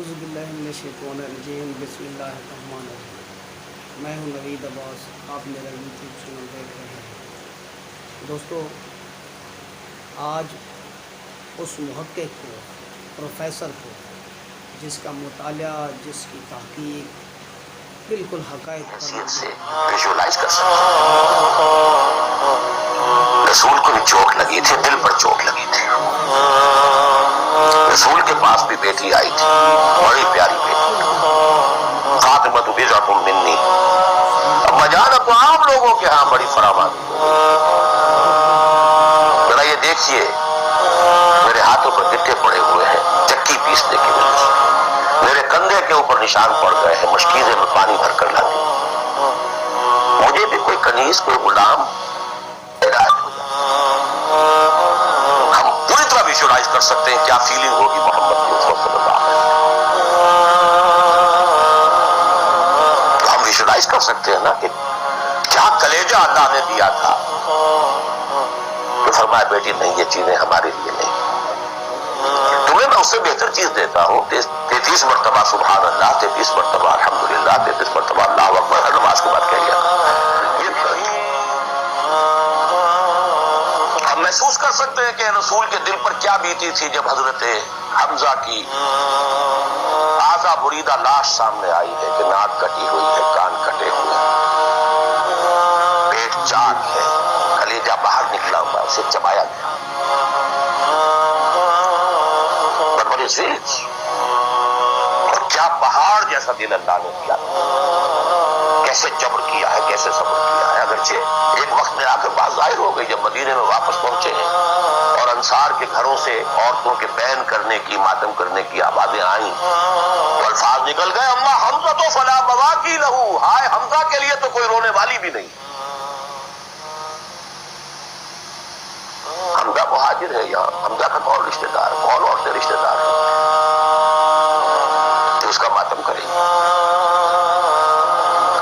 اعوذ باللہ من الشیطان الرجیم بسم اللہ الرحمن الرحیم۔ میں ہوں نوید عباس، آپ میرا یوٹیوب چینل دیکھ رہے ہیں۔ دوستو، آج اس محقق کو، پروفیسر کو، جس کا مطالعہ، جس کی تحقیق بالکل حقائق حیثیت سے ویژولائز کر سکتے ہیں۔ رسول کو بھی چوٹ لگی تھی، دل پر چوٹ لگی تھی۔ رسول کے پاس بھی بیٹی آئی تھی، بڑی پیاری بیٹی، فاطمہ بضعۃ منی۔ اما جان اب تو عام لوگوں کے ہاں بڑی فراوانی ہو گئی۔ ذرا یہ دیکھیے، میرے ہاتھوں پر گٹھے پڑے ہوئے ہیں چکی پیسنے کی وجہ سے، میرے کندھے کے اوپر نشان پڑ گئے ہیں، مشکیزے میں پانی بھر کر لاتی۔ مجھے بھی کوئی کنیز، کوئی غلام ہدایت ہو جائے۔ ہم پوری طرح ویژولائز کر سکتے ہیں کیا فیلنگ ہوگی محمد کی صلی اللہ علیہ وسلم۔ تو ہم ویژولائز کر سکتے ہیں نا کہ کیا کلیجہ اللہ نے دیا تھا۔ تو فرمایا بیٹی نہیں، یہ چیزیں ہمارے لیے نہیں، تمہیں میں اس سے بہتر چیز دیتا ہوں۔ 33 مرتبہ سبحان اللہ، 33 مرتبہ الحمدللہ، 33 مرتبہ اللہ اکبر ہر نماز کے بعد کہہ لیا۔ ہم محسوس کر سکتے ہیں کہ رسول کے دل پر کیا بیتی تھی جب حضرت حمزہ کی آزا بریدہ لاش سامنے آئی ہے کہ ناک کٹی ہوئی ہے، کان کٹے ہوئے ہیں، پیٹ چاک ہے، کلیجہ باہر نکلا ہوا، اسے چبایا گیا۔ اور کیا پہاڑ جیسا دل اللہ نے دیا، کیسے جبر کیا ہے، کیسے صبر کیا ہے۔ اگرچہ ایک وقت میں آ کر بات ظاہر ہو گئی، جب مدینے میں واپس پہنچے ہیں اور انصار کے گھروں سے عورتوں کے بین کرنے کی، ماتم کرنے کی آوازیں آئیں تو الفاظ نکل گئے، اما حمزہ تو فلا بواکی لہو، ہائے حمزہ کے لیے تو کوئی رونے والی بھی نہیں۔ حمزہ مہاجر ہے، یہاں حمزہ کا کون رشتہ دار، کون اور سے رشتہ دار ہے کہ اس کا ماتم کرے گی۔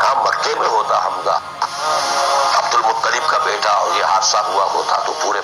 کہاں مکے میں ہوتا حمزہ، عبد المطلب کا بیٹا، اور یہ حادثہ ہوا ہوتا تو پورے